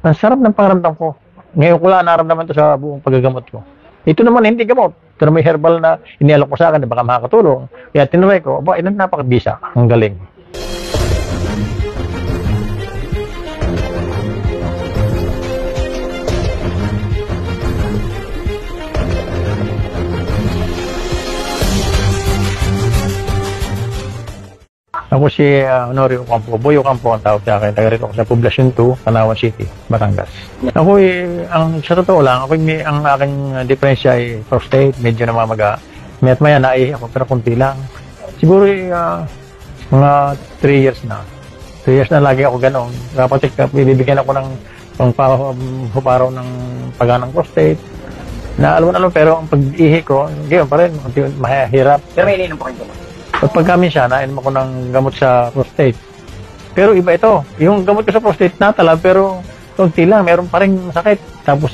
Ang sarap ng pakiramdam ko. Ngayon ko lang naramdaman to sa buong paggagamot ko. Ito naman hindi gamot. Ito na may herbal na inialok ko sa akin na baka makakatulong. Kaya tinry ko, aba, ilan napakabisa. Ang galing. Ako si Honorio Ocampo, Boy Ocampo ang tawag sa akin. Taga rito ako sa Poblacion 2, Tanawan City, Batangas. Ako sa totoo lang, ang aking diferensya ay prostate, medyo namamaga. Mayat maya naihi ako, pero kunti lang. Siguro mga 3 years na. 3 years na lagi ako gano'n. Kapag bibigyan ako ng pangpaparaw ng paganang prostate. Na alwan-alwan, pero ang pag-ihi ko, gayon pa rin, mahirap. Pero may ininom po kayo gamot. Pag kami siya, nainom ako ng gamot sa prostate. Pero iba ito. Yung gamot ko sa prostate, natalab, pero konti lang, meron pa rin sakit. Tapos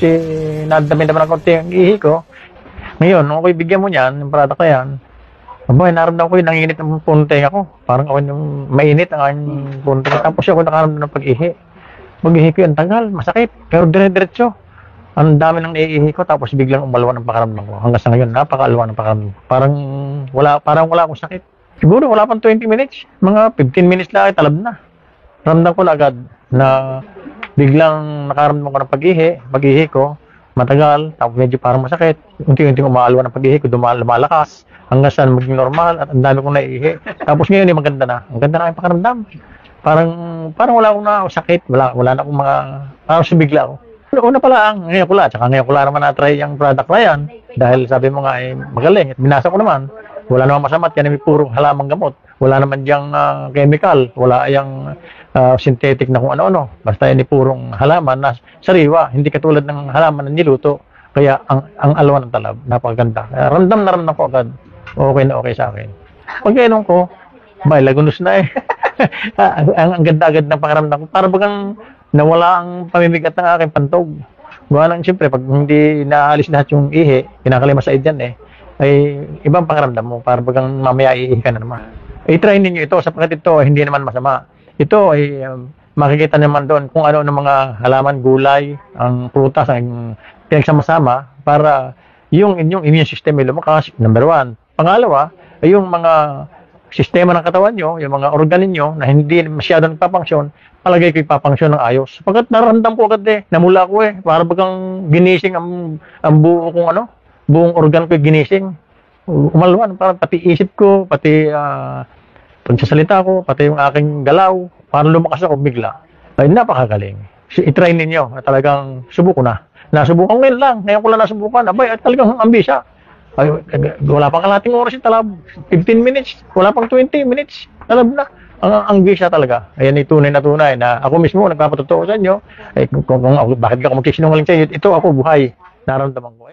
nadami naman ng konti ang ihi ko. Ngayon, nung ako'y bigyan mo niyan, yung product na yan, abay, naramdaman ko yung nanginit ng punte ako. Parang ako yung mainit ang aking punte. Tapos ako nakaramdaman ng pag-ihi. Pag-ihi ko yung tagal, masakit. Pero dire-diretso. Ang dami ng naiihi ko, tapos biglang umalwa ng pakaramdam ko. Hanggang sa ngayon, napakaalwa ng pakaramdam. Parang wala akong sakit. Siguro wala pang 20 minutes. Mga 15 minutes lang ay talab na. Ramdam ko na agad na biglang nakaramdam ko ng pag-ihi ko, matagal, tapos medyo parang masakit. Unti-unti umaalwa ng pag-ihi ko, lumalakas, hanggang saan maging normal, at ang dami kong naiihi. Tapos ngayon ay maganda na. Ang ganda na aking pakaramdam. Parang wala akong sakit, wala na akong parang sumigla ako. Una pala ngayon ko lang, tsaka ngayon ko lang naman na-try yung product na yan, dahil sabi mo nga ay magaling, at binasa ko naman. Wala naman masama, yan ay purong halamang gamot. Wala naman diyang chemical, wala yung synthetic na kung ano-ano. Basta yan ay purong halaman na sariwa, hindi katulad ng halaman na niluto. Kaya ang alwan ng talab, napakaganda. Ramdam na ramdam ko agad, okay na okay sa akin. Pag inom ko, lagunos na eh. ang ganda agad ng pakiramdam ko. Para bagang nawala ang pamimigat ng aking pantog. Gawa lang, siyempre, pag hindi naalis lahat yung ihi, kinakalima sa idyan ay ibang pakiramdam mo, para bagang mamaya iihi ka na naman. I-try ninyo ito, sapagkat ito hindi naman masama. Ito ay makikita naman doon kung ano ng mga halaman, gulay, ang prutas, ang pinagsama-sama para yung inyong immune system ay lumakas, number 1. Pangalawa, ay yung mga sistema ng katawan nyo, yung mga organ ninyo na hindi masyado nagpapangsyon, palagay ko ipapangsyon ng ayos. Sapagkat nararamdam ko agad namula ko para bagang ginising ang buo kong buong organ ko ginising. Umalwan, parang pati isip ko, pati pagsasalita ko, pati yung aking galaw, parang lumakas ako bigla. Ay, napakagaling. I-try ninyo, talagang subuko na. Nasubukan ngayon ko lang nasubukan. Abay, talagang ambisya. Ay, wala pang kalating oras yung talab. 15 minutes, wala pang 20 minutes, talab na. Ang bisa talaga. Ayan, tunay na ako mismo nagpapatotoo sa inyo. Bakit ka magsisinungaling sa inyo? Ito ako buhay. Nararamdaman ko.